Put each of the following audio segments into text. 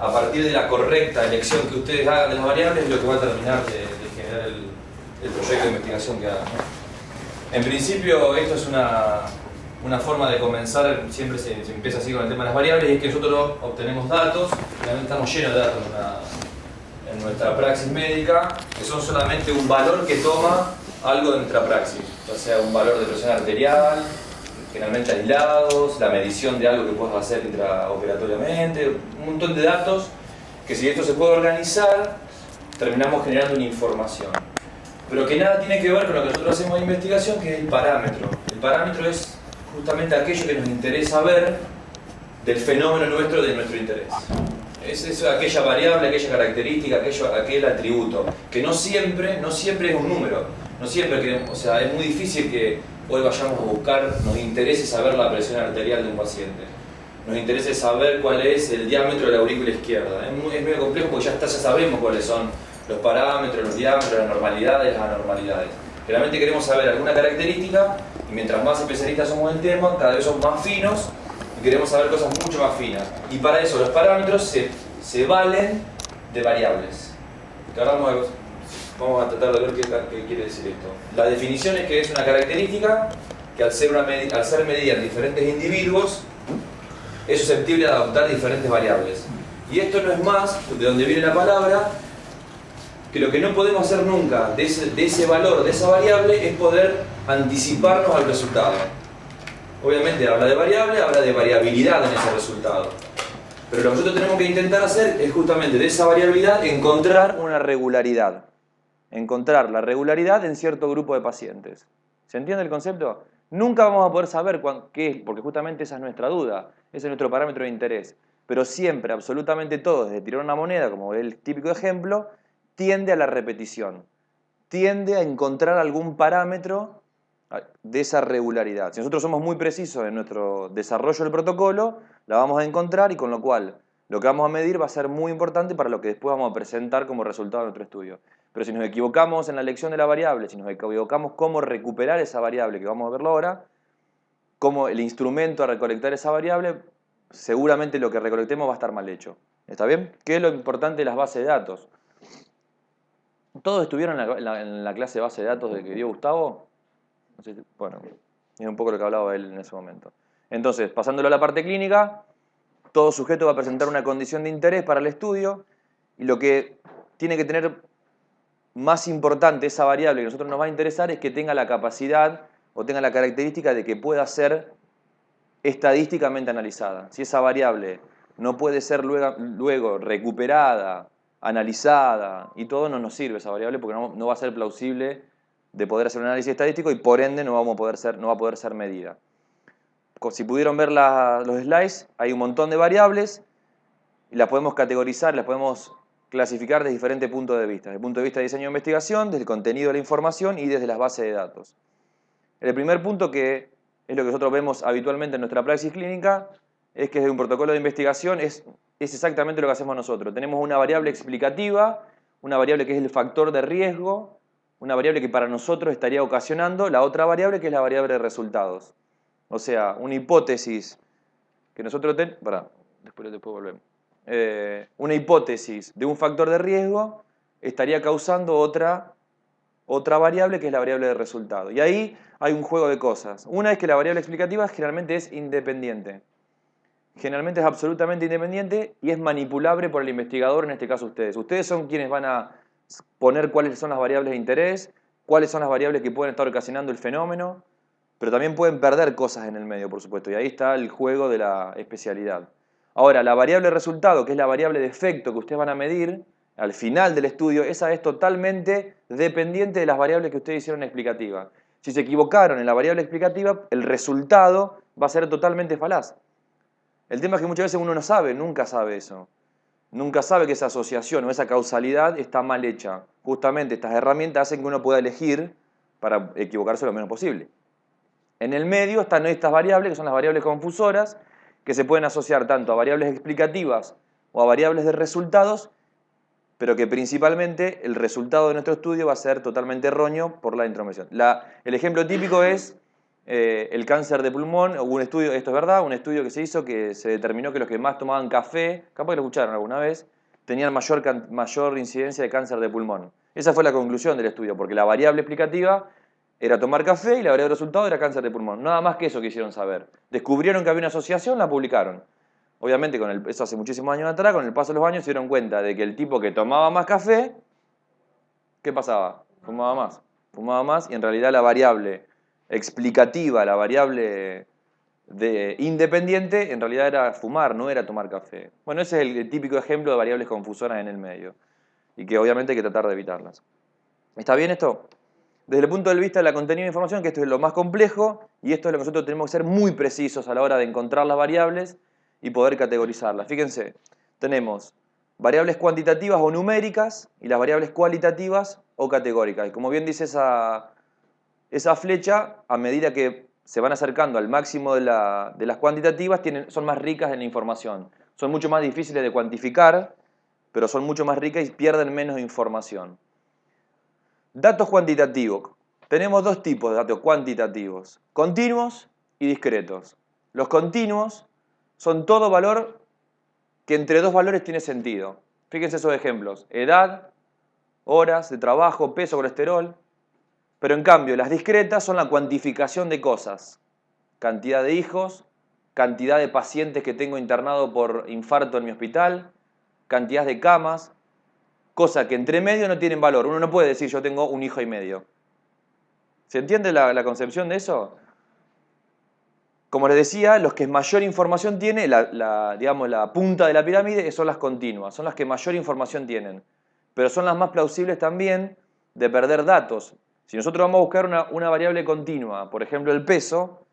a partir de la correcta elección que ustedes hagan de las variables, es lo que va a terminar de generar el proyecto de investigación que hagan, ¿no? En principio, esto es una forma de comenzar, siempre se empieza así con el tema de las variables, y es que nosotros obtenemos datos, realmente estamos llenos de datos en nuestra praxis médica, que son solamente un valor que toma algo de nuestra praxis, ya sea un valor de presión arterial, generalmente aislados, la medición de algo que puedas hacer intraoperatoriamente, un montón de datos que, si esto se puede organizar, terminamos generando una información. Pero que nada tiene que ver con lo que nosotros hacemos de investigación, que es el parámetro. El parámetro es justamente aquello que nos interesa ver del fenómeno nuestro, de nuestro interés. Es aquella variable, aquella característica, aquel atributo, que no siempre es un número. No siempre queremos, o sea, es muy difícil que hoy vayamos a buscar, nos interese saber la presión arterial de un paciente. Nos interese saber cuál es el diámetro de la aurícula izquierda. Es medio complejo porque ya sabemos cuáles son los parámetros, los diámetros, las normalidades, las anormalidades. Realmente queremos saber alguna característica, y mientras más especialistas somos en el tema, cada vez somos más finos y queremos saber cosas mucho más finas. Y para eso los parámetros se valen de variables. Que ahora vamos a tratar de ver qué quiere decir esto. La definición es que es una característica que al ser medida en diferentes individuos es susceptible de adoptar diferentes variables. Y esto no es más, de donde viene la palabra, que lo que no podemos hacer nunca de ese valor, de esa variable, es poder anticiparnos al resultado. Obviamente habla de variable, habla de variabilidad en ese resultado. Pero lo que nosotros tenemos que intentar hacer es justamente de esa variabilidad encontrar una regularidad. Encontrar la regularidad en cierto grupo de pacientes. ¿Se entiende el concepto? Nunca vamos a poder saber qué es, porque justamente esa es nuestra duda, ese es nuestro parámetro de interés. Pero siempre, absolutamente todo, desde tirar una moneda, como el típico ejemplo, tiende a la repetición, tiende a encontrar algún parámetro de esa regularidad. Si nosotros somos muy precisos en nuestro desarrollo del protocolo, la vamos a encontrar, y con lo cual lo que vamos a medir va a ser muy importante para lo que después vamos a presentar como resultado de nuestro estudio. Pero si nos equivocamos en la elección de la variable, si nos equivocamos cómo recuperar esa variable, que vamos a verlo ahora, cómo el instrumento a recolectar esa variable, seguramente lo que recolectemos va a estar mal hecho. ¿Está bien? ¿Qué es lo importante de las bases de datos? ¿Todos estuvieron en la clase de base de datos de que dio Gustavo? No sé, bueno, es un poco lo que hablaba él en ese momento. Entonces, pasándolo a la parte clínica, todo sujeto va a presentar una condición de interés para el estudio, y lo que tiene que tener más importante esa variable que a nosotros nos va a interesar es que tenga la capacidad o tenga la característica de que pueda ser estadísticamente analizada. Si esa variable no puede ser luego recuperada, analizada y todo, no nos sirve esa variable, porque no va a ser plausible de poder hacer un análisis estadístico, y por ende no va a poder ser medida. Si pudieron ver los slides, hay un montón de variables y las podemos categorizar, las podemos clasificar desde diferentes puntos de vista. Desde el punto de vista de diseño de investigación, desde el contenido de la información y desde las bases de datos. El primer punto, que es lo que nosotros vemos habitualmente en nuestra praxis clínica, es que desde un protocolo de investigación es exactamente lo que hacemos nosotros. Tenemos una variable explicativa, una variable que es el factor de riesgo, una variable que para nosotros estaría ocasionando la otra variable, que es la variable de resultados. O sea, una hipótesis que nosotros tenemos... Después volvemos. Una hipótesis de un factor de riesgo estaría causando otra variable, que es la variable de resultado. Y ahí hay un juego de cosas. Una es que la variable explicativa generalmente es independiente. Generalmente es absolutamente independiente y es manipulable por el investigador, en este caso ustedes. Ustedes son quienes van a poner cuáles son las variables de interés, cuáles son las variables que pueden estar ocasionando el fenómeno, pero también pueden perder cosas en el medio, por supuesto, y ahí está el juego de la especialidad. Ahora, la variable de resultado, que es la variable de efecto que ustedes van a medir al final del estudio, esa es totalmente dependiente de las variables que ustedes hicieron explicativa. Si se equivocaron en la variable explicativa, el resultado va a ser totalmente falaz. El tema es que muchas veces uno no sabe, nunca sabe eso. Nunca sabe que esa asociación o esa causalidad está mal hecha. Justamente estas herramientas hacen que uno pueda elegir para equivocarse lo menos posible. En el medio están estas variables, que son las variables confusoras, que se pueden asociar tanto a variables explicativas o a variables de resultados, pero que principalmente el resultado de nuestro estudio va a ser totalmente erróneo por la intromisión. El ejemplo típico es el cáncer de pulmón, hubo un estudio, esto es verdad, un estudio que se hizo que se determinó que los que más tomaban café, capaz que lo escucharon alguna vez, tenían mayor incidencia de cáncer de pulmón. Esa fue la conclusión del estudio, porque la variable explicativa era tomar café y la variable resultado era cáncer de pulmón. Nada más que eso quisieron saber. Descubrieron que había una asociación, la publicaron. Obviamente, eso hace muchísimos años atrás, con el paso de los años se dieron cuenta de que el tipo que tomaba más café, ¿qué pasaba? Fumaba más y en realidad la variable explicativa, la variable independiente, en realidad era fumar, no era tomar café. Bueno, ese es el típico ejemplo de variables confusoras en el medio y que obviamente hay que tratar de evitarlas. ¿Está bien esto? Desde el punto de vista de la contenido de información, que esto es lo más complejo y esto es lo que nosotros tenemos que ser muy precisos a la hora de encontrar las variables y poder categorizarlas. Fíjense, tenemos variables cuantitativas o numéricas y las variables cualitativas o categóricas. Y como bien dice esa flecha, a medida que se van acercando al máximo de las cuantitativas, son más ricas en la información. Son mucho más difíciles de cuantificar, pero son mucho más ricas y pierden menos información. Datos cuantitativos. Tenemos dos tipos de datos cuantitativos, continuos y discretos. Los continuos son todo valor que entre dos valores tiene sentido. Fíjense esos ejemplos. Edad, horas de trabajo, peso, colesterol. Pero en cambio, las discretas son la cuantificación de cosas. Cantidad de hijos, cantidad de pacientes que tengo internado por infarto en mi hospital, cantidad de camas, cosa que entre medio no tienen valor. Uno no puede decir yo tengo un hijo y medio. ¿Se entiende la concepción de eso? Como les decía, los que mayor información tiene, digamos, la punta de la pirámide son las continuas, son las que mayor información tienen. Pero son las más plausibles también de perder datos. Si nosotros vamos a buscar una variable continua, por ejemplo el peso,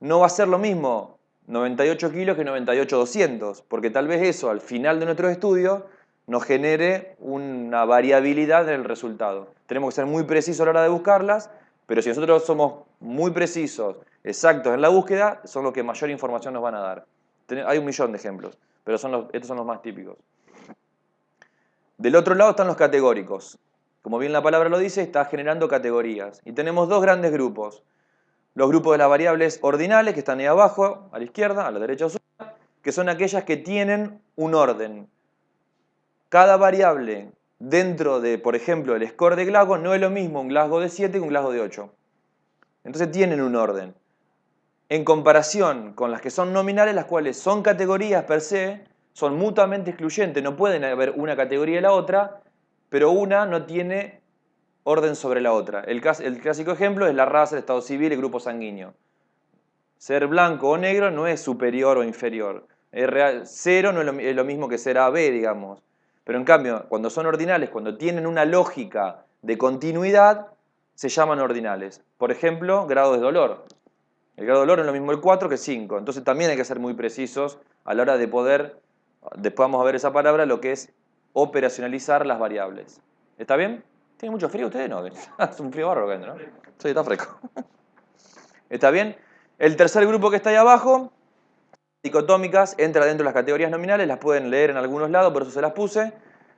no va a ser lo mismo 98 kilos que 98,200, porque tal vez eso al final de nuestro estudio nos genere una variabilidad en el resultado. Tenemos que ser muy precisos a la hora de buscarlas, pero si nosotros somos muy precisos, exactos en la búsqueda, son los que mayor información nos van a dar. Hay un millón de ejemplos, pero estos son los más típicos. Del otro lado están los categóricos. Como bien la palabra lo dice, está generando categorías. Y tenemos dos grandes grupos. Los grupos de las variables ordinales, que están ahí abajo, a la izquierda, a la derecha o sur, que son aquellas que tienen un orden. Cada variable dentro de, por ejemplo, el score de Glasgow no es lo mismo un Glasgow de 7 que un Glasgow de 8. Entonces tienen un orden. En comparación con las que son nominales, las cuales son categorías per se, son mutuamente excluyentes, no pueden haber una categoría y la otra, pero una no tiene orden sobre la otra. El clásico ejemplo es la raza, el estado civil, el grupo sanguíneo. Ser blanco o negro no es superior o inferior. Cero no es lo mismo que ser AB, digamos. Pero en cambio, cuando son ordinales, cuando tienen una lógica de continuidad, se llaman ordinales. Por ejemplo, grado de dolor. El grado de dolor no es lo mismo el 4 que 5. Entonces también hay que ser muy precisos a la hora de poder, después vamos a ver esa palabra, lo que es operacionalizar las variables. ¿Está bien? ¿Tienen mucho frío ustedes? No, es un frío bárbaro, ¿no? Sí, está fresco. ¿Está bien? El tercer grupo que está ahí abajo, dicotómicas, entra dentro de las categorías nominales, las pueden leer en algunos lados, por eso se las puse,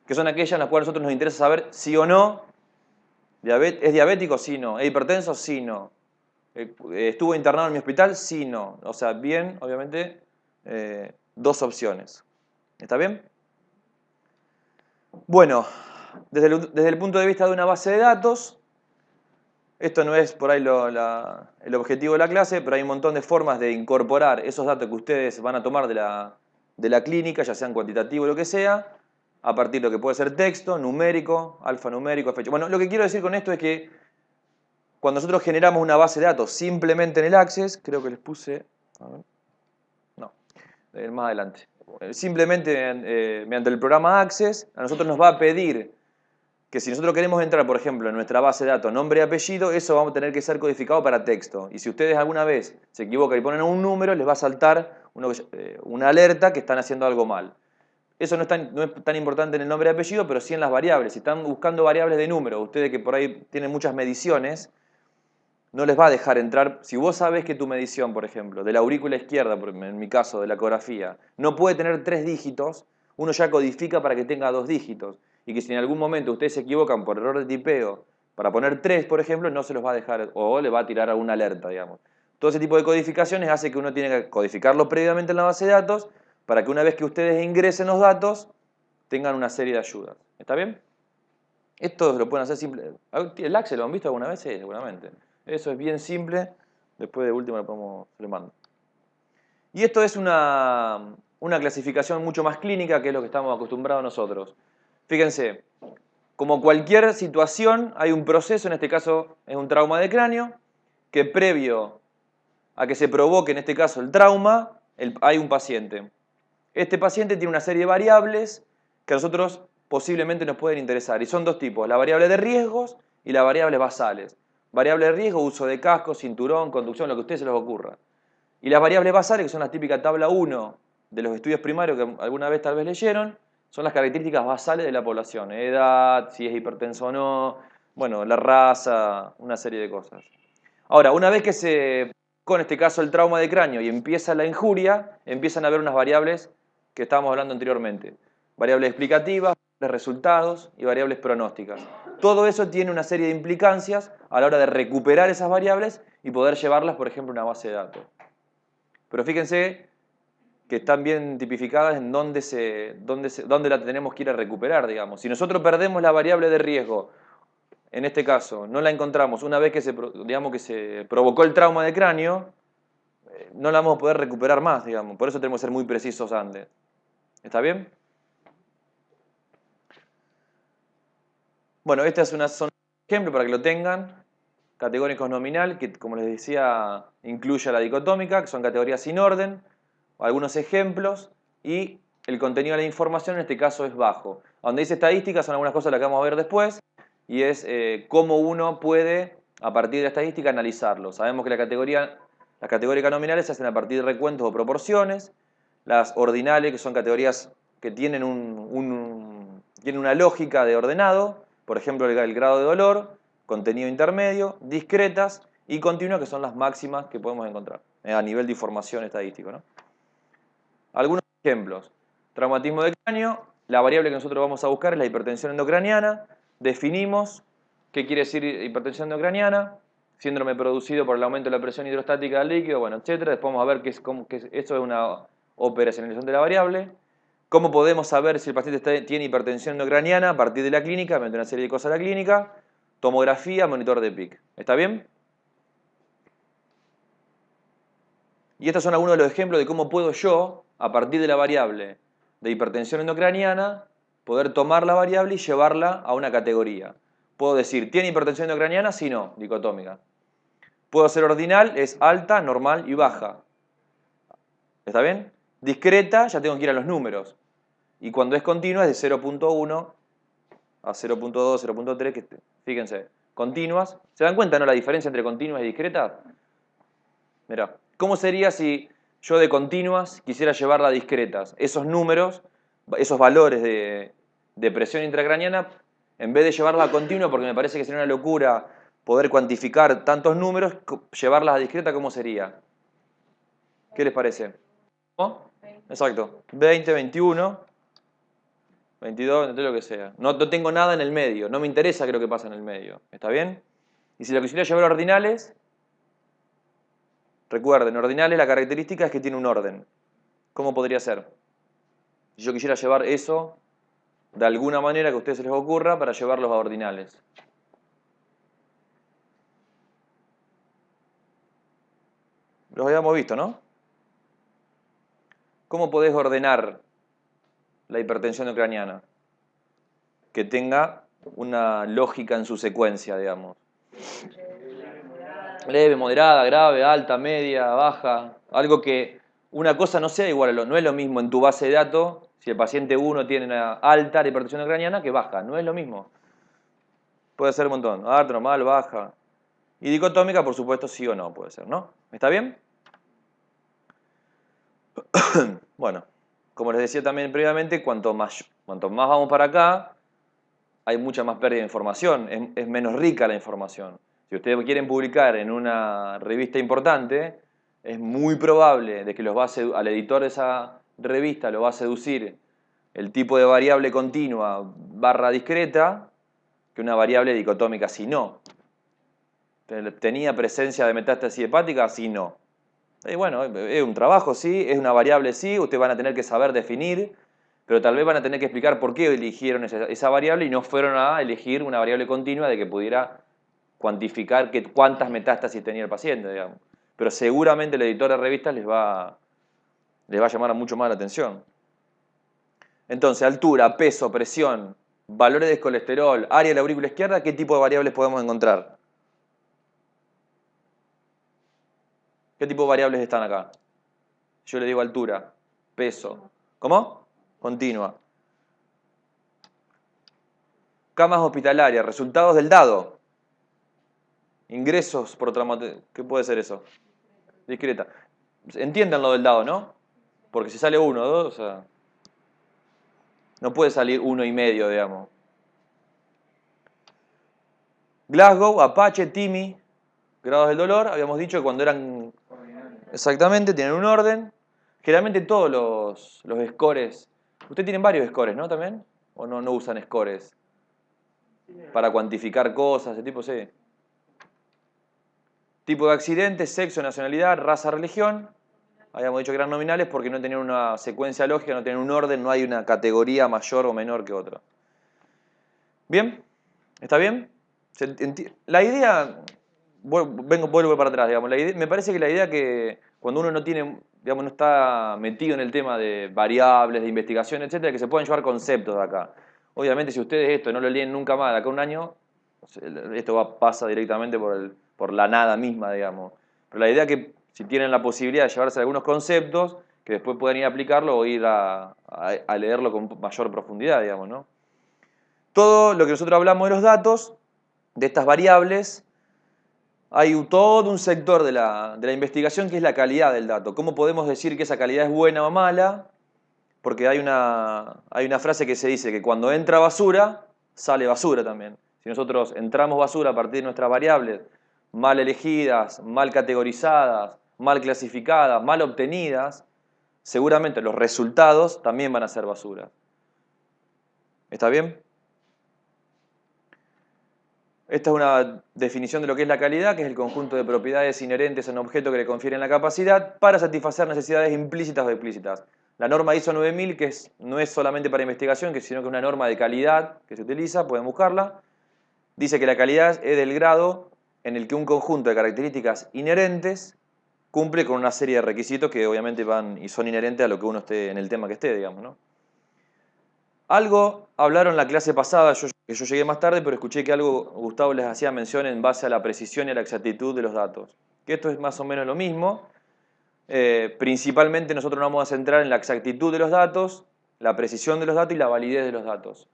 que son aquellas en las cuales a nosotros nos interesa saber sí o no. ¿Es diabético? Sí, no. ¿Es hipertenso? Sí, no. ¿Estuvo internado en mi hospital? Sí, no. O sea, bien, obviamente, dos opciones. ¿Está bien? Bueno, desde el punto de vista de una base de datos, esto no es por ahí el objetivo de la clase, pero hay un montón de formas de incorporar esos datos que ustedes van a tomar de la clínica, ya sean cuantitativos o lo que sea, a partir de lo que puede ser texto, numérico, alfanumérico, fecha. Bueno, lo que quiero decir con esto es que cuando nosotros generamos una base de datos simplemente en el Access, creo que les puse, a ver, no, más adelante, simplemente mediante el programa Access, a nosotros nos va a pedir que si nosotros queremos entrar, por ejemplo, en nuestra base de datos nombre y apellido, eso va a tener que ser codificado para texto. Y si ustedes alguna vez se equivocan y ponen un número, les va a saltar una alerta que están haciendo algo mal. Eso no es tan importante en el nombre y apellido, pero sí en las variables. Si están buscando variables de número, ustedes que por ahí tienen muchas mediciones, no les va a dejar entrar. Si vos sabés que tu medición, por ejemplo, de la aurícula izquierda, en mi caso, de la ecografía, no puede tener 3 dígitos, uno ya codifica para que tenga 2 dígitos. Y que si en algún momento ustedes se equivocan por error de tipeo para poner 3, por ejemplo, no se los va a dejar, o le va a tirar alguna alerta, digamos. Todo ese tipo de codificaciones hace que uno tiene que codificarlo previamente en la base de datos para que una vez que ustedes ingresen los datos tengan una serie de ayudas. ¿Está bien? Esto lo pueden hacer simple. ¿El Accel lo han visto alguna vez? Sí, seguramente. Eso es bien simple. Después de último se lo mando. Y esto es una clasificación mucho más clínica que es lo que estamos acostumbrados nosotros. Fíjense, como cualquier situación, hay un proceso, en este caso es un trauma de cráneo, que previo a que se provoque, en este caso, el trauma, hay un paciente. Este paciente tiene una serie de variables que a nosotros posiblemente nos pueden interesar. Y son dos tipos, la variable de riesgos y las variables basales. Variable de riesgo, uso de casco, cinturón, conducción, lo que a ustedes se les ocurra. Y las variables basales, que son la típica tabla 1 de los estudios primarios que alguna vez tal vez leyeron, son las características basales de la población. Edad, si es hipertenso o no, bueno, la raza, una serie de cosas. Ahora, una vez que se, con este caso el trauma de cráneo y empieza la injuria, empiezan a haber unas variables que estábamos hablando anteriormente. Variables explicativas, resultados y variables pronósticas. Todo eso tiene una serie de implicancias a la hora de recuperar esas variables y poder llevarlas, por ejemplo, a una base de datos. Pero fíjense que están bien tipificadas en dónde la tenemos que ir a recuperar, digamos. Si nosotros perdemos la variable de riesgo, en este caso, no la encontramos una vez que se provocó el trauma de cráneo, no la vamos a poder recuperar más, digamos. Por eso tenemos que ser muy precisos antes. ¿Está bien? Bueno, esta es son ejemplo para que lo tengan. Categóricos nominal, que como les decía, incluye la dicotómica, que son categorías sin orden, algunos ejemplos, y el contenido de la información en este caso es bajo. Donde dice estadísticas son algunas cosas las que vamos a ver después, y es cómo uno puede, a partir de la estadística, analizarlo. Sabemos que las categóricas nominales se hacen a partir de recuentos o proporciones, las ordinales, que son categorías que tienen una lógica de ordenado, por ejemplo el grado de dolor, contenido intermedio, discretas y continuas, que son las máximas que podemos encontrar a nivel de información estadístico, ¿no? Algunos ejemplos. Traumatismo de cráneo, la variable que nosotros vamos a buscar es la hipertensión endocraniana. Definimos qué quiere decir hipertensión endocraniana, síndrome producido por el aumento de la presión hidrostática del líquido, bueno, etc. Después vamos a ver esto es una operacionalización de la variable. ¿Cómo podemos saber si el paciente tiene hipertensión endocraniana? A partir de la clínica, mediante una serie de cosas a la clínica. Tomografía, monitor de PIC. ¿Está bien? Y estos son algunos de los ejemplos de cómo puedo yo, a partir de la variable de hipertensión endocraniana, poder tomar la variable y llevarla a una categoría. Puedo decir, ¿tiene hipertensión endocraniana? Sí, no, dicotómica. Puedo ser ordinal, es alta, normal y baja. ¿Está bien? Discreta, ya tengo que ir a los números. Y cuando es continua es de 0.1 a 0.2, 0.3, que fíjense, continuas. ¿Se dan cuenta, no, la diferencia entre continuas y discretas? Mirá, ¿cómo sería si yo de continuas quisiera llevarla a discretas? Esos números, esos valores de presión intracraniana, en vez de llevarla a continua, porque me parece que sería una locura poder cuantificar tantos números, llevarlas a discreta, ¿cómo sería? ¿Qué les parece? ¿No? Exacto, 20, 21, 22, entre lo que sea. No tengo nada en el medio, no me interesa qué es lo que pasa en el medio. ¿Está bien? Y si lo quisiera llevar a ordinales, recuerden, ordinales la característica es que tiene un orden. ¿Cómo podría ser? Si yo quisiera llevar eso de alguna manera que a ustedes se les ocurra para llevarlos a ordinales. Los habíamos visto, ¿no? ¿Cómo podés ordenar la hipertensión ucraniana? Que tenga una lógica en su secuencia, digamos. Leve, moderada, grave, alta, media, baja. Algo que una cosa no sea igual no es lo mismo en tu base de datos si el paciente 1 tiene una alta hipertensión ucraniana que baja. No es lo mismo. Puede ser un montón. Alta, normal, baja. Y dicotómica, por supuesto, sí o no puede ser, ¿no? ¿Está bien? Bueno, como les decía también previamente, cuanto más vamos para acá, hay mucha más pérdida de información, es menos rica la información. Si ustedes quieren publicar en una revista importante, es muy probable de que al editor de esa revista lo va a seducir el tipo de variable continua / discreta que una variable dicotómica si no. ¿Tenía presencia de metástasis hepática? Sí, no. Bueno, es un trabajo, sí, es una variable, sí, ustedes van a tener que saber definir, pero tal vez van a tener que explicar por qué eligieron esa variable y no fueron a elegir una variable continua de que pudiera cuantificar cuántas metástasis tenía el paciente, digamos. Pero seguramente el editor de revistas les va a llamar mucho más la atención. Entonces, altura, peso, presión, valores de colesterol, área de la aurícula izquierda, ¿qué tipo de variables podemos encontrar? ¿Qué tipo de variables están acá? Yo le digo altura, peso. ¿Cómo? Continua. Camas hospitalarias, resultados del dado. Ingresos por traumatismo. ¿Qué puede ser eso? Discreta. Entiendan lo del dado, ¿no? Porque si sale 1 o 2, o sea, no puede salir 1,5, digamos. Glasgow, Apache, Timmy, grados del dolor. Habíamos dicho que cuando eran exactamente, tienen un orden. Generalmente todos los scores. Ustedes tienen varios scores, ¿no? ¿También? ¿O no usan scores para cuantificar cosas, ese tipo? Sí. Tipo de accidente, sexo, nacionalidad, raza, religión. Habíamos dicho que eran nominales porque no tenían una secuencia lógica, no tenían un orden, no hay una categoría mayor o menor que otra. ¿Bien? ¿Está bien? La idea, vuelvo para atrás, digamos. Me parece que la idea que cuando uno no tiene, digamos, no está metido en el tema de variables, de investigación, etcétera, que se pueden llevar conceptos de acá. Obviamente, si ustedes esto no lo leen nunca más de acá a un año, esto pasa directamente por la nada misma, digamos. Pero la idea que si tienen la posibilidad de llevarse algunos conceptos, que después puedan ir a aplicarlo o ir a leerlo con mayor profundidad, digamos, ¿no? Todo lo que nosotros hablamos de los datos, de estas variables, hay todo un sector de la investigación que es la calidad del dato. ¿Cómo podemos decir que esa calidad es buena o mala? Porque hay una frase que se dice que cuando entra basura, sale basura también. Si nosotros entramos basura a partir de nuestras variables mal elegidas, mal categorizadas, mal clasificadas, mal obtenidas, seguramente los resultados también van a ser basura. ¿Está bien? Esta es una definición de lo que es la calidad, que es el conjunto de propiedades inherentes a un objeto que le confieren la capacidad para satisfacer necesidades implícitas o explícitas. La norma ISO 9000, que no es solamente para investigación, sino que es una norma de calidad que se utiliza, pueden buscarla, dice que la calidad es del grado en el que un conjunto de características inherentes cumple con una serie de requisitos que obviamente van y son inherentes a lo que uno esté en el tema que esté, digamos, ¿no? Algo hablaron la clase pasada, que yo llegué más tarde, pero escuché que algo Gustavo les hacía mención en base a la precisión y a la exactitud de los datos. Que esto es más o menos lo mismo. Principalmente nosotros nos vamos a centrar en la exactitud de los datos, la precisión de los datos y la validez de los datos.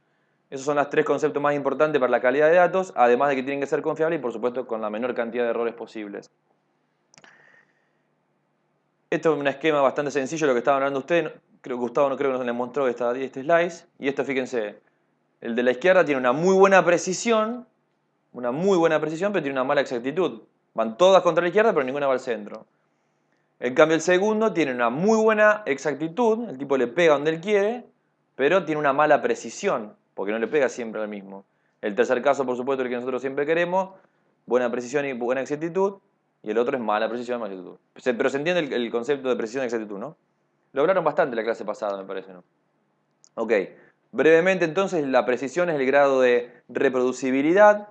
Esos son los tres conceptos más importantes para la calidad de datos, además de que tienen que ser confiables y por supuesto con la menor cantidad de errores posibles. Esto es un esquema bastante sencillo, lo que estaban hablando ustedes. Gustavo no creo que nos les mostró este slide. Y esto, fíjense, el de la izquierda tiene una muy buena precisión, pero tiene una mala exactitud. Van todas contra la izquierda, pero ninguna va al centro. En cambio, el segundo tiene una muy buena exactitud, el tipo le pega donde él quiere, pero tiene una mala precisión, porque no le pega siempre al mismo. El tercer caso, por supuesto, el que nosotros siempre queremos, buena precisión y buena exactitud, y el otro es mala precisión y mala exactitud. Pero se entiende el concepto de precisión y exactitud, ¿no? Lo hablaron bastante la clase pasada, me parece, ¿no? Ok, brevemente entonces, la precisión es el grado de reproducibilidad,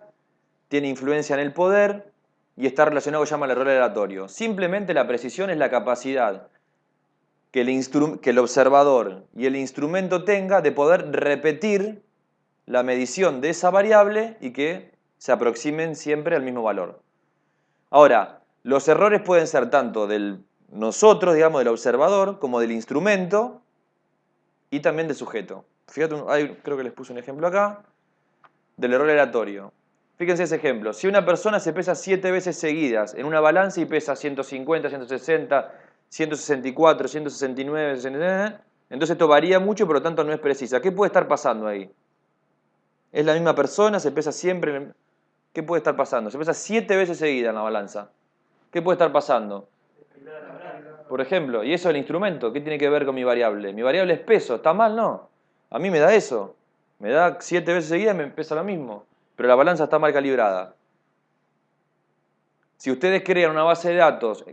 tiene influencia en el poder y está relacionado con lo que llama el error aleatorio. Simplemente la precisión es la capacidad que el observador y el instrumento tenga de poder repetir la medición de esa variable y que se aproximen siempre al mismo valor. Ahora, los errores pueden ser tanto del nosotros, digamos, del observador, como del instrumento y también del sujeto. Fíjate, creo que les puse un ejemplo acá, del error aleatorio. Fíjense ese ejemplo. Si una persona se pesa 7 veces seguidas en una balanza y pesa 150, 160, 164, 169, 169, entonces esto varía mucho y por lo tanto no es precisa. ¿Qué puede estar pasando ahí? Es la misma persona, se pesa siempre. ¿Qué puede estar pasando? Se pesa 7 veces seguidas en la balanza. ¿Qué puede estar pasando? Por ejemplo, y eso es el instrumento. ¿Qué tiene que ver con mi variable? Mi variable es peso. ¿Está mal? No. A mí me da eso. Me da 7 veces seguidas y me pesa lo mismo. Pero la balanza está mal calibrada. Si ustedes crean una base de datos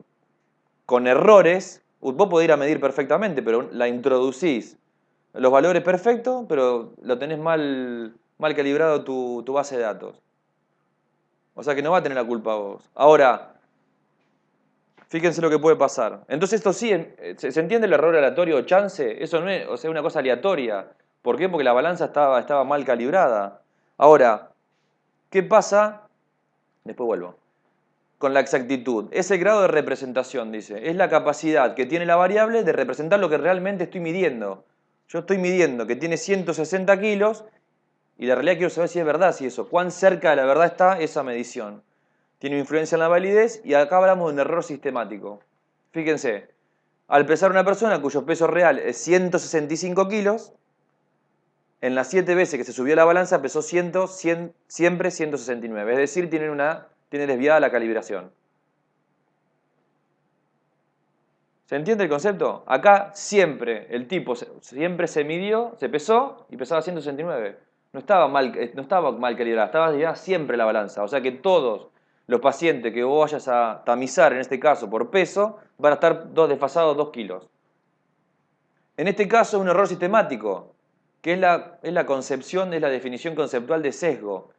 con errores, vos podés ir a medir perfectamente, pero la introducís los valores perfectos, pero lo tenés mal calibrado tu base de datos. O sea que no va a tener la culpa vos. Ahora, fíjense lo que puede pasar. Entonces esto sí, ¿se entiende el error aleatorio o chance? Eso no es, o sea, una cosa aleatoria. ¿Por qué? Porque la balanza estaba mal calibrada. Ahora, ¿qué pasa? Después vuelvo. Con la exactitud. Es el grado de representación, dice. Es la capacidad que tiene la variable de representar lo que realmente estoy midiendo. Yo estoy midiendo que tiene 160 kilos y la realidad quiero saber si es verdad, si eso. ¿Cuán cerca de la verdad está esa medición? Tiene influencia en la validez y acá hablamos de un error sistemático. Fíjense, al pesar una persona cuyo peso real es 165 kilos, en las 7 veces que se subió la balanza pesó siempre 169. Es decir, tiene desviada la calibración. ¿Se entiende el concepto? Acá siempre el tipo siempre se midió, se pesó y pesaba 169. No estaba mal calibrada, estaba desviada siempre la balanza. O sea que todos los pacientes que vos vayas a tamizar, en este caso por peso, van a estar desfasados 2 kilos. En este caso es un error sistemático, que es la concepción, es la definición conceptual de sesgo.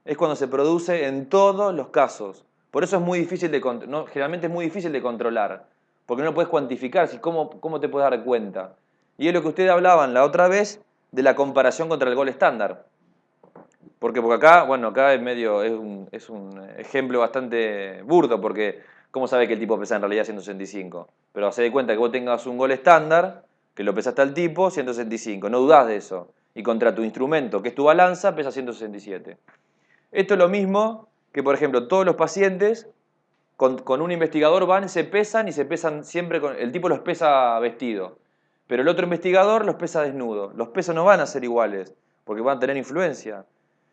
Es cuando se produce en todos los casos. Por eso es muy difícil generalmente es muy difícil de controlar, porque no lo puedes cuantificar, ¿cómo te puedes dar cuenta? Y es lo que ustedes hablaban la otra vez de la comparación contra el gol estándar. Porque acá, bueno, acá es un ejemplo bastante burdo, porque ¿cómo sabe que el tipo pesa en realidad 165? Pero hace de cuenta que vos tengas un gol estándar, que lo pesaste al tipo, 165, no dudás de eso. Y contra tu instrumento, que es tu balanza, pesa 167. Esto es lo mismo que, por ejemplo, todos los pacientes con un investigador van, se pesan y se pesan siempre, el tipo los pesa vestido, pero el otro investigador los pesa desnudo. Los pesos no van a ser iguales, porque van a tener influencia.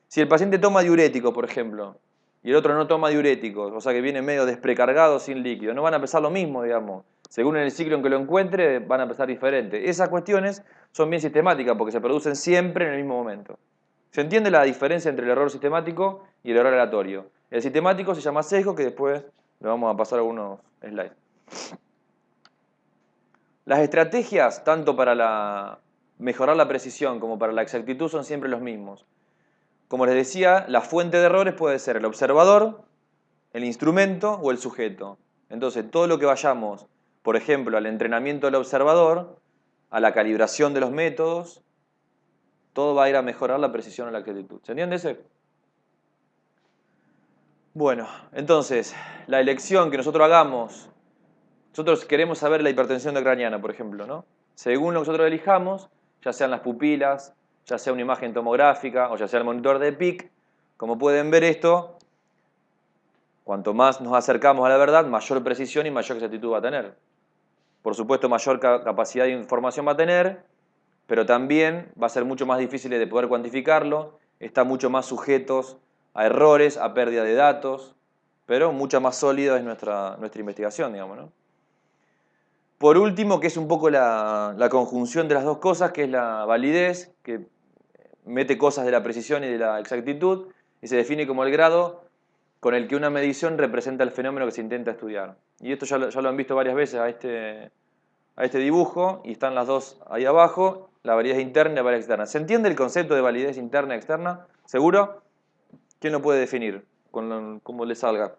Si el paciente toma diurético, por ejemplo, y el otro no toma diuréticos, o sea que viene medio desprecargado sin líquido, no van a pesar lo mismo, digamos. Según el ciclo en que lo encuentre, van a pesar diferente. Esas cuestiones son bien sistemáticas porque se producen siempre en el mismo momento. ¿Se entiende la diferencia entre el error sistemático y el error aleatorio? El sistemático se llama sesgo, que después le vamos a pasar algunos slides. Las estrategias, tanto para mejorar la precisión como para la exactitud, son siempre los mismos. Como les decía, la fuente de errores puede ser el observador, el instrumento o el sujeto. Entonces, todo lo que vayamos, por ejemplo, al entrenamiento del observador, a la calibración de los métodos, todo va a ir a mejorar la precisión o la exactitud. ¿Se entiende ese? Bueno, entonces, la elección que nosotros hagamos, nosotros queremos saber la hipertensión intracraniana, por ejemplo, ¿no? Según lo que nosotros elijamos, ya sean las pupilas, ya sea una imagen tomográfica o ya sea el monitor de PIC, como pueden ver esto, cuanto más nos acercamos a la verdad, mayor precisión y mayor exactitud va a tener. Por supuesto, mayor capacidad de información va a tener, pero también va a ser mucho más difícil de poder cuantificarlo, está mucho más sujetos a errores, a pérdida de datos, pero mucha más sólida es nuestra investigación, digamos, ¿no? Por último, que es un poco la conjunción de las dos cosas, que es la validez, que mete cosas de la precisión y de la exactitud, y se define como el grado con el que una medición representa el fenómeno que se intenta estudiar. Y esto ya lo han visto varias veces a este dibujo, y están las dos ahí abajo, la validez interna y la validez externa. ¿Se entiende el concepto de validez interna y externa? ¿Seguro? ¿Quién lo puede definir? Como le salga.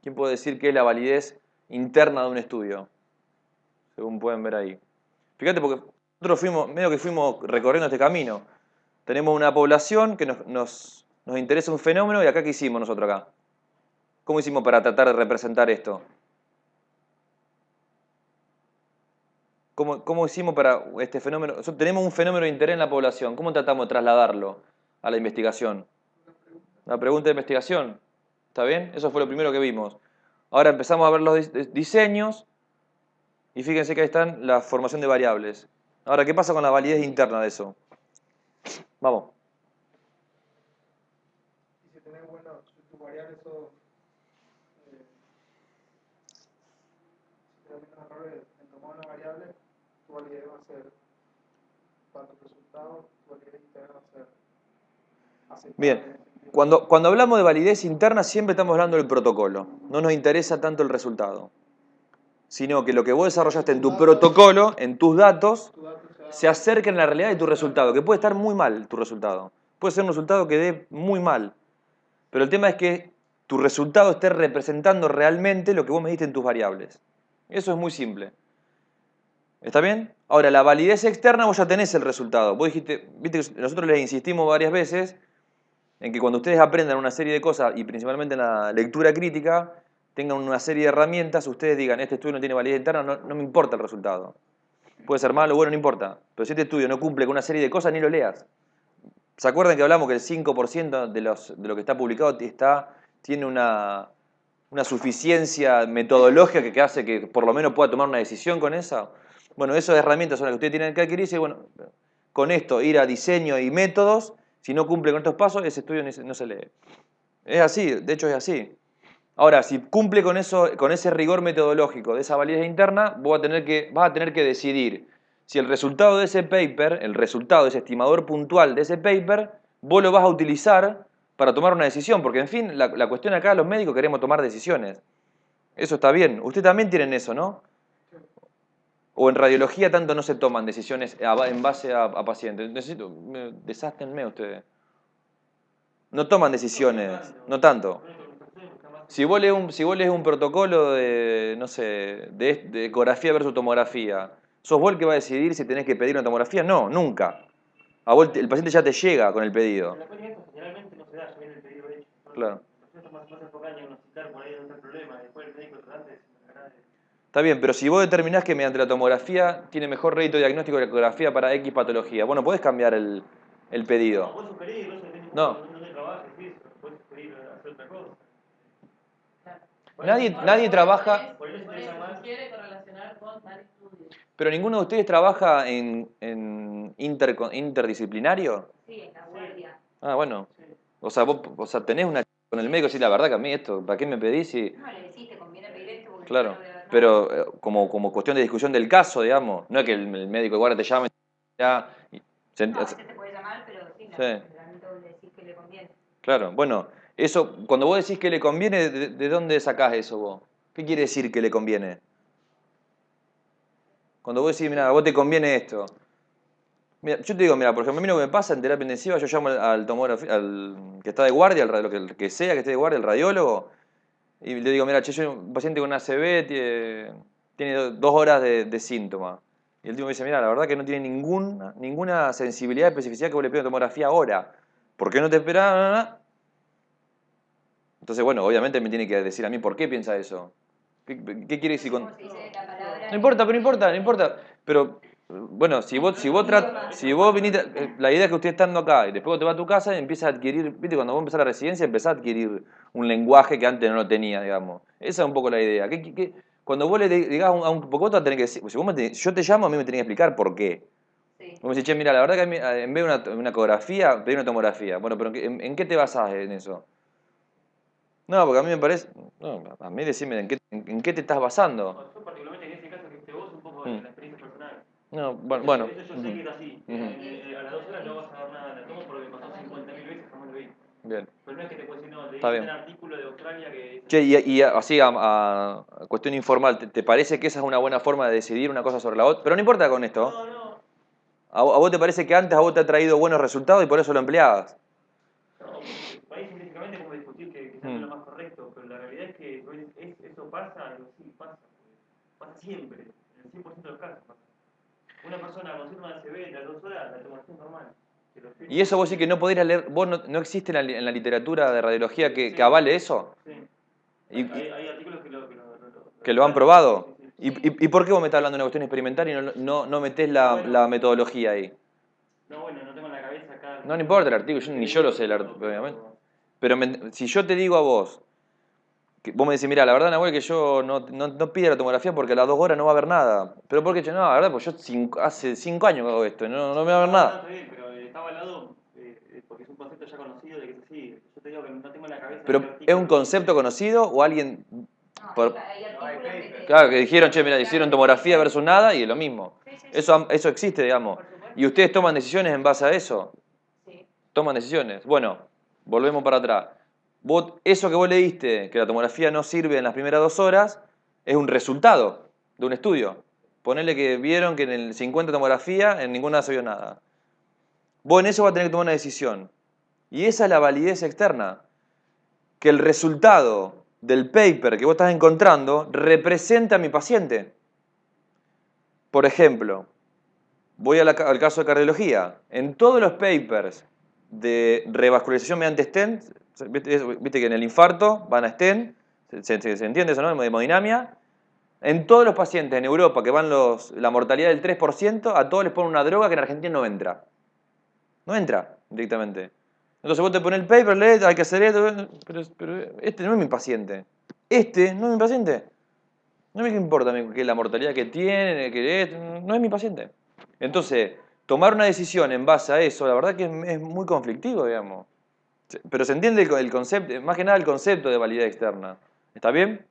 ¿Quién puede decir qué es la validez interna de un estudio? Según pueden ver ahí. Fíjate, porque nosotros medio que fuimos recorriendo este camino. Tenemos una población que nos interesa un fenómeno, y acá ¿qué hicimos nosotros acá? ¿Cómo hicimos para tratar de representar esto? ¿Cómo hicimos para este fenómeno? Tenemos un fenómeno de interés en la población. ¿Cómo tratamos de trasladarlo a la investigación? La pregunta de investigación. ¿Está bien? Eso fue lo primero que vimos. Ahora empezamos a ver los diseños y fíjense que ahí están la formación de variables. Ahora, ¿qué pasa con la validez interna de eso? Vamos. Y si tenés, bueno, tu variable, eso, si tenés menos errores en tomar una variable, tu validez va a ser, para tu resultado, tu validez interna va a ser aceptable Bien. en ese sentido. Cuando hablamos de validez interna siempre estamos hablando del protocolo. No nos interesa tanto el resultado. Sino que lo que vos desarrollaste en tu protocolo, en tus datos, se acerquen a la realidad de tu resultado. Que puede estar muy mal tu resultado. Puede ser un resultado que dé muy mal. Pero el tema es que tu resultado esté representando realmente lo que vos mediste en tus variables. Eso es muy simple. ¿Está bien? Ahora, la validez externa vos ya tenés el resultado. Vos dijiste, viste que nosotros les insistimos varias veces en que cuando ustedes aprendan una serie de cosas, y principalmente en la lectura crítica, tengan una serie de herramientas, ustedes digan, este estudio no tiene validez interna, no me importa el resultado. Puede ser malo o bueno, no importa. Pero si este estudio no cumple con una serie de cosas, ni lo leas. ¿Se acuerdan que hablamos que el 5% de lo que está publicado tiene una suficiencia metodológica que hace que por lo menos pueda tomar una decisión con esa? Bueno, esas herramientas son las que ustedes tienen que adquirir y bueno, con esto ir a diseño y métodos, si no cumple con estos pasos, ese estudio no se lee. Es así, de hecho es así. Ahora, si cumple con ese rigor metodológico de esa validez interna, vas a tener que decidir si el resultado de ese paper, el resultado de ese estimador puntual de ese paper, vos lo vas a utilizar para tomar una decisión. Porque, en fin, la cuestión acá, los médicos queremos tomar decisiones. Eso está bien. Ustedes también tienen eso, ¿no? O en radiología tanto no se toman decisiones en base a pacientes. Desástenme ustedes. No toman decisiones, no tanto. Si vos lees un protocolo de, no sé, de ecografía versus tomografía, ¿sos vos el que va a decidir si tenés que pedir una tomografía? No, nunca. A vos el paciente ya te llega con el pedido. Pero después esto generalmente no se da, ya viene el pedido hecho. Claro. Entonces más enfocado en diagnosticar por ahí donde está el problema, después el médico tratante se encargará de... Está bien, pero si vos determinás que mediante la tomografía tiene mejor rédito diagnóstico que la ecografía para X patología, bueno, podés cambiar el pedido. No, puedes sugerir, no sé, depende No. de dónde trabajes, eso, puedes sugerir hacer otra cosa. Nadie trabaja, Por eso interesa más. Quiere correlacionar con tal estudio. pero ninguno de ustedes trabaja en interdisciplinario. Sí, en la guardia. Ah, bueno. O sea, tenés una con el médico y decís, la verdad que a mí esto, ¿para qué me pedís? Si... No, le decís, te conviene pedir esto porque Claro, no debe haber nada. pero como cuestión de discusión del caso, digamos, no es que el médico de guardia te llame ya... No, a veces te puede llamar, pero sí, Sí. realmente vos le decís que le conviene. Claro, bueno, eso, cuando vos decís que le conviene, ¿de dónde sacás eso vos? ¿Qué quiere decir que le conviene? Cuando vos decís, mira, a vos te conviene esto. Mira, yo te digo, mira, por ejemplo, a mí lo que me pasa en terapia intensiva, yo llamo al tomógrafo, al que está de guardia, el que sea que esté de guardia, el radiólogo, y le digo, mira, che, yo un paciente con ACV tiene 2 horas de síntomas. Y el tipo me dice, mira, la verdad que no tiene ninguna sensibilidad, especificidad que vos le pidas tomografía ahora. ¿Por qué no te esperás? Entonces, bueno, obviamente me tiene que decir a mí por qué piensa eso. ¿Qué quiere decir con...? ¿Cómo se dice la palabra? No importa, pero no importa, no importa. Pero, bueno, si vos viniste... La idea es que usted estando acá y después te vas a tu casa y empiezas a adquirir... Viste, cuando vos empezás la residencia empezás a adquirir un lenguaje que antes no lo tenía, digamos. Esa es un poco la idea. Cuando vos le digas a un poco otro, tenés que decir... Si yo te llamo, a mí me tenés que explicar por qué. Sí. Vos me decís, che, mira, la verdad que a mí, en vez de una ecografía, pedí una tomografía. Bueno, pero ¿en qué te basás en eso? No, porque a mí me parece... No, a mí decime en qué te estás basando. Yo particularmente en ese caso que viste vos, un poco de la experiencia personal. No, bueno. Eso yo sé que es así. A las 2 horas no vas a dar nada de la tomo porque me pasó 50.000 veces, jamás lo vi. Bien. Pero no es que te puedes decir, no, Está leí bien. un artículo de Australia que... Che, y así a cuestión informal, ¿te parece que esa es una buena forma de decidir una cosa sobre la otra? Pero no importa con esto. No. ¿A vos te parece que antes a vos te ha traído buenos resultados y por eso lo empleabas? No, por ahí científicamente podemos discutir que sea lo más correcto, pero la realidad es que eso pasa, y sí, pasa siempre, en el 100% de los casos pasa. Una persona con síndrome de ACV, las 2 horas, la tomografía es normal. ¿Y eso vos sí que no podrías leer? ¿Vos no existe en la literatura de radiología que Sí. avale eso? Sí. Y- Hay artículos ¿Que lo han probado? Sí. ¿Y por qué vos me estás hablando de una cuestión experimental y no metés la metodología ahí? No, bueno, no tengo en la cabeza acá... No importa el artículo, ni yo lo sé, obviamente. Pero si yo te digo a vos, que vos me decís, mira, la verdad, Nahuel, que yo no pido la tomografía porque a las 2 horas no va a haber nada. ¿Pero por qué? No, la verdad, pues yo hace 5 años que hago esto, no me va a haber nada. Está bien, pero está avalado porque es un concepto ya conocido de que es así. Yo te digo que no tengo en la cabeza... ¿Pero qué es artículo- un concepto conocido o alguien...? No, Por- hay artículos que te... Claro, que dijeron, che, mira, hicieron tomografía versus nada y es lo mismo. Sí, sí, sí. Eso existe, digamos. Por supuesto. ¿Y ustedes toman decisiones en base a eso? Sí. Toman decisiones. Bueno, volvemos para atrás. Eso que vos leíste, que la tomografía no sirve en las primeras 2 horas, es un resultado de un estudio. Ponele que vieron que en el 50 tomografía, en ninguna se vio nada. Vos en eso vas a tener que tomar una decisión. Y esa es la validez externa. Que el resultado del paper que vos estás encontrando representa a mi paciente. Por ejemplo, voy al caso de cardiología. En todos los papers de revascularización mediante stent, viste que en el infarto van a stent, se entiende eso, ¿no? De hemodinamia. En todos los pacientes en Europa que van la mortalidad del 3%, a todos les ponen una droga que en Argentina no entra. No entra directamente. Entonces vos te pones el paper, lees, hay que hacer esto, pero este no es mi paciente. Este no es mi paciente. No me importa que la mortalidad que tiene, no es mi paciente. Entonces, tomar una decisión en base a eso, la verdad que es muy conflictivo, digamos. Pero se entiende el concepto, más que nada el concepto de validez externa. ¿Está bien?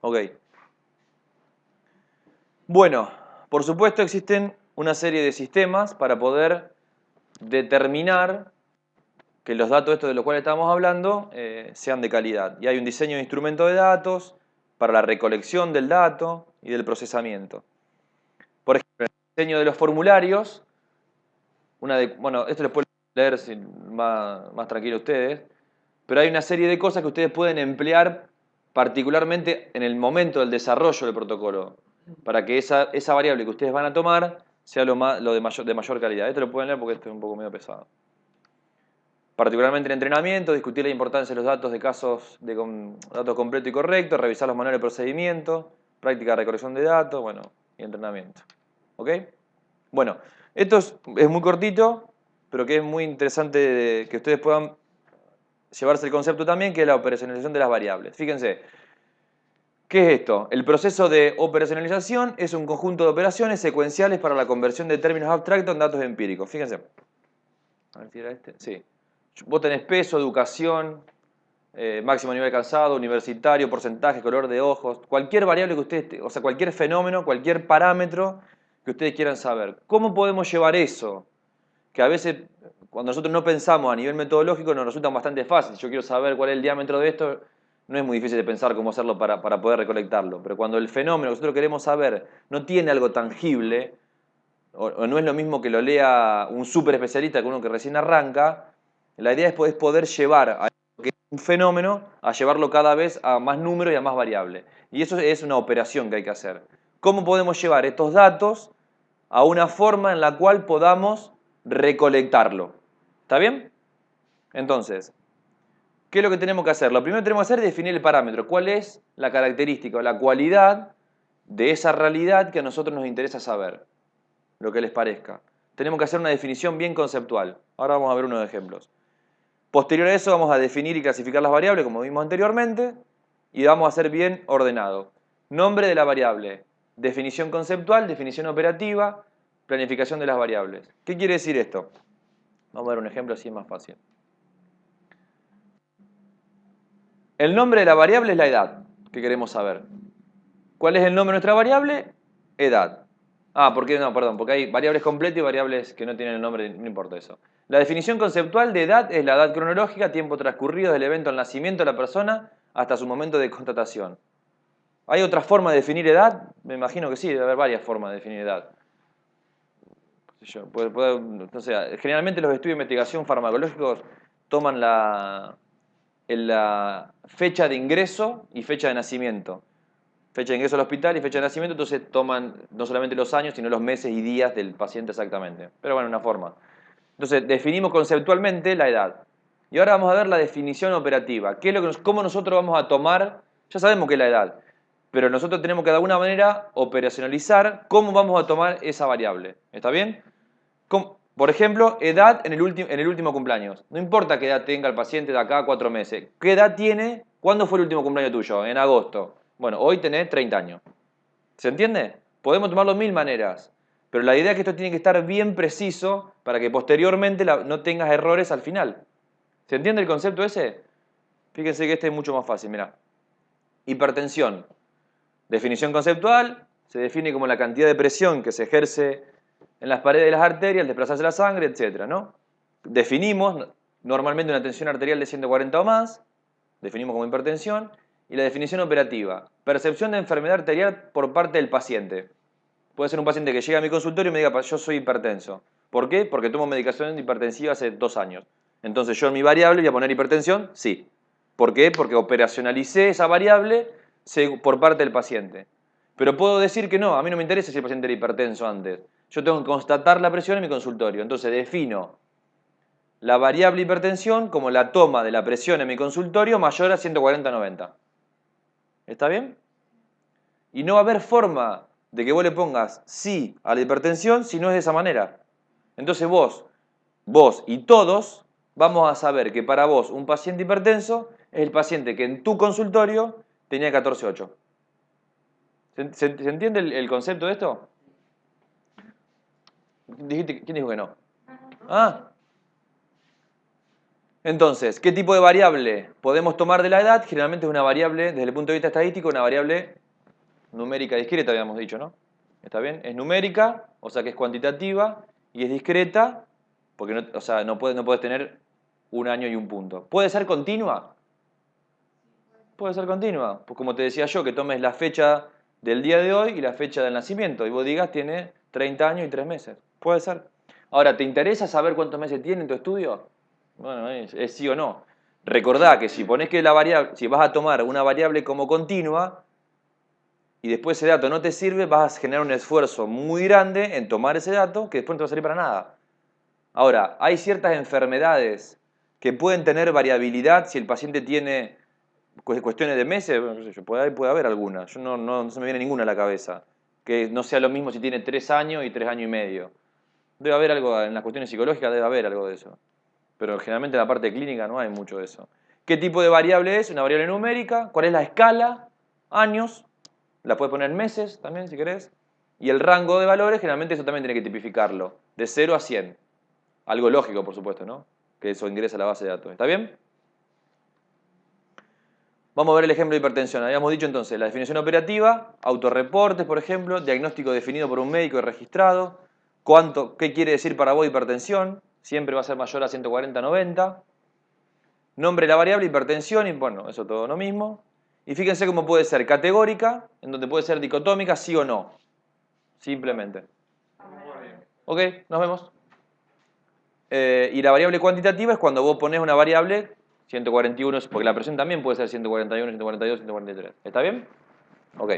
Ok. Bueno, por supuesto existen una serie de sistemas para poder determinar que los datos estos de los cuales estamos hablando sean de calidad. Y hay un diseño de instrumento de datos para la recolección del dato y del procesamiento. Por ejemplo, el diseño de los formularios, bueno, esto les puedo leer más tranquilo ustedes, pero hay una serie de cosas que ustedes pueden emplear particularmente en el momento del desarrollo del protocolo, para que esa variable que ustedes van a tomar sea lo de mayor calidad. Esto lo pueden leer porque esto es un poco medio pesado. Particularmente en entrenamiento, discutir la importancia de los datos de casos de datos completo y correcto, revisar los manuales de procedimiento, práctica de recolección de datos, bueno, y entrenamiento. ¿Ok? Bueno, esto es muy cortito, pero que es muy interesante que ustedes puedan llevarse el concepto también, que es la operacionalización de las variables. Fíjense, ¿qué es esto? El proceso de operacionalización es un conjunto de operaciones secuenciales para la conversión de términos abstractos en datos empíricos. Fíjense. A ver si era este. Sí. Vos tenés peso, educación, máximo nivel alcanzado, universitario, porcentaje, color de ojos, cualquier variable que ustedes, o sea, cualquier fenómeno, cualquier parámetro que ustedes quieran saber. ¿Cómo podemos llevar eso? Que a veces, cuando nosotros no pensamos a nivel metodológico, nos resulta bastante fácil. Yo quiero saber cuál es el diámetro de esto, no es muy difícil de pensar cómo hacerlo para poder recolectarlo. Pero cuando el fenómeno que nosotros queremos saber no tiene algo tangible, o no es lo mismo que lo lea un súper especialista que uno que recién arranca, la idea es poder llevar a lo que es un fenómeno, a llevarlo cada vez a más números y a más variables. Y eso es una operación que hay que hacer. ¿Cómo podemos llevar estos datos a una forma en la cual podamos recolectarlo? ¿Está bien? Entonces, ¿qué es lo que tenemos que hacer? Lo primero que tenemos que hacer es definir el parámetro. ¿Cuál es la característica o la cualidad de esa realidad que a nosotros nos interesa saber? Lo que les parezca. Tenemos que hacer una definición bien conceptual. Ahora vamos a ver unos ejemplos. Posterior a eso vamos a definir y clasificar las variables, como vimos anteriormente, y vamos a hacer bien ordenado. Nombre de la variable, definición conceptual, definición operativa, planificación de las variables. ¿Qué quiere decir esto? Vamos a ver un ejemplo así es más fácil. El nombre de la variable es la edad, que queremos saber. ¿Cuál es el nombre de nuestra variable? Edad. Porque hay variables completas y variables que no tienen el nombre, no importa eso. La definición conceptual de edad es la edad cronológica, tiempo transcurrido del evento al nacimiento de la persona hasta su momento de constatación. ¿Hay otra forma de definir edad? Me imagino que sí, debe haber varias formas de definir edad. Generalmente los estudios de investigación farmacológicos toman la fecha de ingreso y fecha de nacimiento. Fecha de ingreso al hospital y fecha de nacimiento, entonces toman no solamente los años, sino los meses y días del paciente exactamente. Pero bueno, una forma. Entonces, definimos conceptualmente la edad. Y ahora vamos a ver la definición operativa. ¿Cómo nosotros vamos a tomar? Ya sabemos qué es la edad, pero nosotros tenemos que de alguna manera operacionalizar cómo vamos a tomar esa variable. ¿Está bien? Por ejemplo, edad en el último cumpleaños. No importa qué edad tenga el paciente de acá a 4 meses. ¿Qué edad tiene? ¿Cuándo fue el último cumpleaños tuyo? En agosto. Bueno, hoy tenés 30 años. ¿Se entiende? Podemos tomarlo de 1000 maneras. Pero la idea es que esto tiene que estar bien preciso para que posteriormente no tengas errores al final. ¿Se entiende el concepto ese? Fíjense que este es mucho más fácil, mirá. Hipertensión. Definición conceptual. Se define como la cantidad de presión que se ejerce en las paredes de las arterias al desplazarse la sangre, etc., ¿no? Definimos normalmente una tensión arterial de 140 o más, definimos como hipertensión, y la definición operativa, percepción de enfermedad arterial por parte del paciente. Puede ser un paciente que llega a mi consultorio y me diga, yo soy hipertenso. ¿Por qué? Porque tomo medicación hipertensiva hace 2 años. Entonces yo en mi variable voy a poner hipertensión, sí. ¿Por qué? Porque operacionalicé esa variable por parte del paciente. Pero puedo decir que no, a mí no me interesa si el paciente era hipertenso antes. Yo tengo que constatar la presión en mi consultorio. Entonces defino la variable hipertensión como la toma de la presión en mi consultorio mayor a 140/90. ¿Está bien? Y no va a haber forma de que vos le pongas sí a la hipertensión si no es de esa manera. Entonces vos y todos vamos a saber que para vos un paciente hipertenso es el paciente que en tu consultorio tenía 14,8. ¿Se entiende el concepto de esto? ¿Quién dijo que no? Ah. Entonces, ¿qué tipo de variable podemos tomar de la edad? Generalmente es una variable, desde el punto de vista estadístico, una variable numérica discreta, habíamos dicho, ¿no? ¿Está bien? Es numérica, o sea que es cuantitativa, y es discreta, porque no puedes tener un año y un punto. ¿Puede ser continua? Puede ser continua. Pues como te decía yo, que tomes la fecha del día de hoy y la fecha del nacimiento, y vos digas tiene 30 años y 3 meses. Puede ser. Ahora, ¿te interesa saber cuántos meses tiene en tu estudio? Bueno, es sí o no. Recordá que si ponés que la variable, si vas a tomar una variable como continua, y después ese dato no te sirve, vas a generar un esfuerzo muy grande en tomar ese dato que después no te va a servir para nada. Ahora, hay ciertas enfermedades que pueden tener variabilidad si el paciente tiene cuestiones de meses, puede haber alguna, no se me viene ninguna a la cabeza, que no sea lo mismo si tiene 3 años y 3 años y medio. Debe haber algo, en las cuestiones psicológicas debe haber algo de eso, pero generalmente en la parte clínica no hay mucho de eso. ¿Qué tipo de variable es? Una variable numérica. ¿Cuál es la escala? Años. La puedes poner en meses también si querés. Y el rango de valores, generalmente eso también tiene que tipificarlo. De 0 a 100. Algo lógico, por supuesto, ¿no? Que eso ingresa a la base de datos. ¿Está bien? Vamos a ver el ejemplo de hipertensión. Habíamos dicho entonces la definición operativa, autorreportes, por ejemplo, diagnóstico definido por un médico y registrado. ¿Qué quiere decir para vos hipertensión? Siempre va a ser mayor a 140/90. Nombre de la variable, hipertensión, y bueno, eso todo lo mismo. Y fíjense cómo puede ser categórica, en donde puede ser dicotómica, sí o no. Simplemente. Ok, nos vemos. Y la variable cuantitativa es cuando vos pones una variable 141, porque la presión también puede ser 141, 142, 143. ¿Está bien? Ok.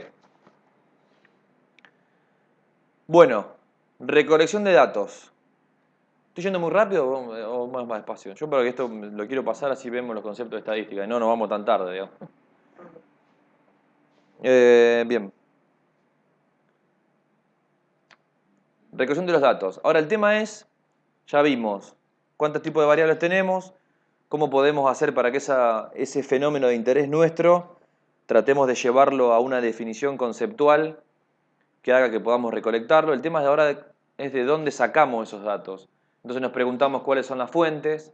Bueno, recolección de datos. ¿Estoy yendo muy rápido o más despacio? Yo creo que esto lo quiero pasar así vemos los conceptos de estadística y no nos vamos tan tarde, digamos. Bien. Recolección de los datos. Ahora el tema es, ya vimos cuántos tipos de variables tenemos, cómo podemos hacer para que ese fenómeno de interés nuestro tratemos de llevarlo a una definición conceptual que haga que podamos recolectarlo. El tema de ahora es de dónde sacamos esos datos. Entonces nos preguntamos cuáles son las fuentes,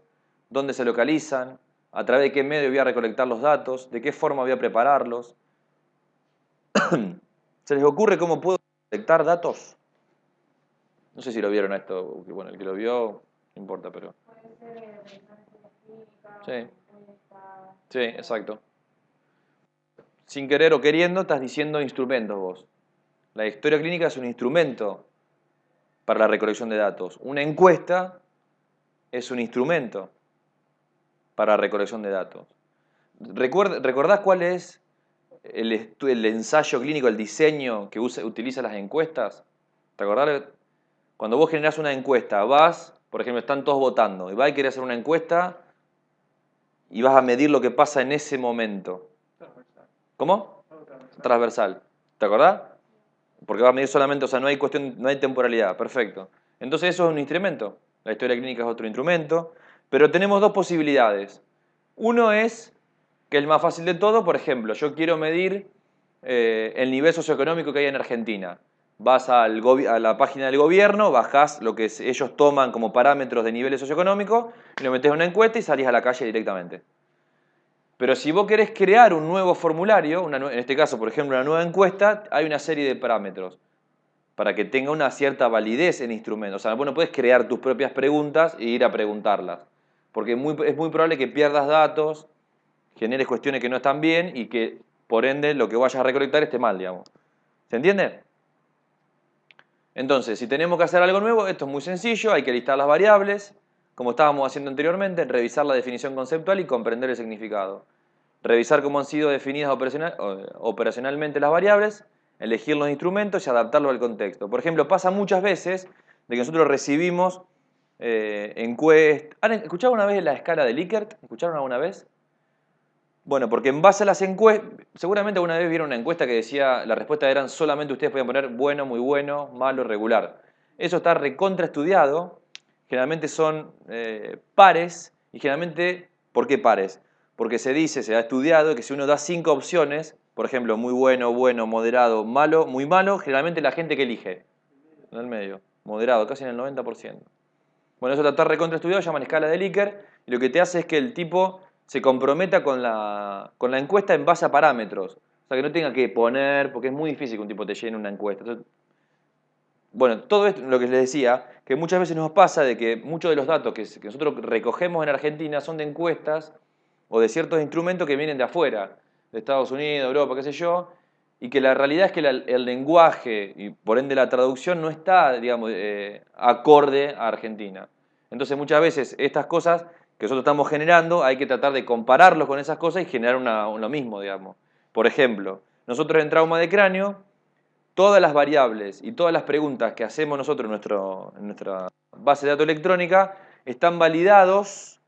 dónde se localizan, a través de qué medio voy a recolectar los datos, de qué forma voy a prepararlos. ¿Se les ocurre cómo puedo recolectar datos? No sé si lo vieron a esto, bueno, el que lo vio, no importa, pero... Sí, sí, exacto. Sin querer o queriendo estás diciendo instrumentos vos. La historia clínica es un instrumento para la recolección de datos. Una encuesta es un instrumento para la recolección de datos. ¿Recordás cuál es el ensayo clínico, el diseño que utiliza las encuestas? ¿Te acordás? Cuando vos generás una encuesta, por ejemplo, están todos votando, y vas y querés hacer una encuesta y vas a medir lo que pasa en ese momento. ¿Cómo? Transversal. ¿Te acordás? Porque vas a medir solamente, o sea, no hay temporalidad. Perfecto. Entonces eso es un instrumento. La historia clínica es otro instrumento. Pero tenemos dos posibilidades. Uno es, que es el más fácil de todo, por ejemplo, yo quiero medir el nivel socioeconómico que hay en Argentina. Vas a la página del gobierno, bajás lo que ellos toman como parámetros de niveles socioeconómicos, y lo metés en una encuesta y salís a la calle directamente. Pero si vos querés crear un nuevo formulario, en este caso, por ejemplo, una nueva encuesta, hay una serie de parámetros para que tenga una cierta validez el instrumento. O sea, vos no podés crear tus propias preguntas e ir a preguntarlas. porque es muy probable que pierdas datos, generes cuestiones que no están bien y que, por ende, lo que vayas a recolectar esté mal, digamos. ¿Se entiende? Entonces, si tenemos que hacer algo nuevo, esto es muy sencillo, hay que listar las variables, como estábamos haciendo anteriormente, revisar la definición conceptual y comprender el significado. Revisar cómo han sido definidas operacionalmente las variables, elegir los instrumentos y adaptarlos al contexto. Por ejemplo, pasa muchas veces de que nosotros recibimos encuestas. ¿Han escuchado una vez la escala de Likert? ¿Escucharon alguna vez? Bueno, porque en base a las encuestas, seguramente alguna vez vieron una encuesta que decía, las respuestas eran solamente ustedes podían poner bueno, muy bueno, malo, regular. Eso está recontra estudiado, generalmente son pares, y generalmente, ¿por qué pares? Porque se ha estudiado que si uno da 5 opciones, por ejemplo, muy bueno, bueno, moderado, malo, muy malo, generalmente la gente que elige, en el medio, moderado, casi en el 90%. Bueno, eso está recontra estudiado, llaman escala de Likert, y lo que te hace es que el tipo se comprometa con la encuesta en base a parámetros. O sea, que no tenga que poner, porque es muy difícil que un tipo te llene una encuesta. Entonces, bueno, todo esto, lo que les decía, que muchas veces nos pasa de que muchos de los datos que nosotros recogemos en Argentina son de encuestas o de ciertos instrumentos que vienen de afuera, de Estados Unidos, Europa, qué sé yo, y que la realidad es que el lenguaje y por ende la traducción no está, digamos, acorde a Argentina. Entonces muchas veces estas cosas que nosotros estamos generando hay que tratar de compararlos con esas cosas y generar lo mismo, digamos. Por ejemplo, nosotros en trauma de cráneo, todas las variables y todas las preguntas que hacemos nosotros en nuestra base de datos electrónica están validados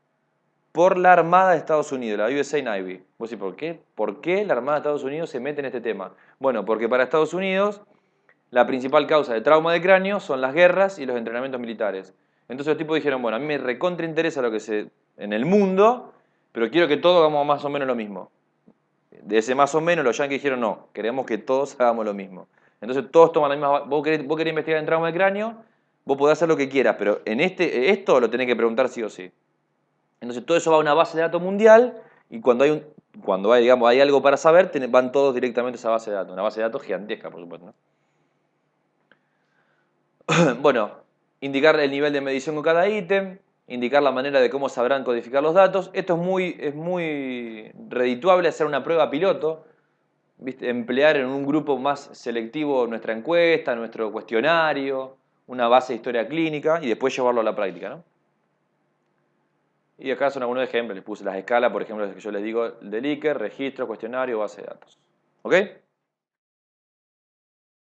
por la Armada de Estados Unidos, la USA Navy. Vos decís, ¿por qué? ¿Por qué la Armada de Estados Unidos se mete en este tema? Bueno, porque para Estados Unidos la principal causa de trauma de cráneo son las guerras y los entrenamientos militares. Entonces los tipos dijeron, bueno, a mí me recontra interesa lo que se en el mundo, pero quiero que todos hagamos más o menos lo mismo. De ese más o menos los yanquis dijeron, no, queremos que todos hagamos lo mismo. Entonces todos toman la misma... Vos querés investigar en trauma de cráneo, vos podés hacer lo que quieras, pero en esto lo tenés que preguntar sí o sí. Entonces todo eso va a una base de datos mundial y cuando hay algo para saber, van todos directamente a esa base de datos. Una base de datos gigantesca, por supuesto, ¿no? Bueno, indicar el nivel de medición con cada ítem, indicar la manera de cómo sabrán codificar los datos. Esto es muy redituable hacer una prueba piloto, ¿viste? Emplear en un grupo más selectivo nuestra encuesta, nuestro cuestionario, una base de historia clínica y después llevarlo a la práctica, ¿no? Y acá son algunos ejemplos, les puse las escalas, por ejemplo, que yo les digo, de Likert, registro, cuestionario, base de datos. ¿Ok?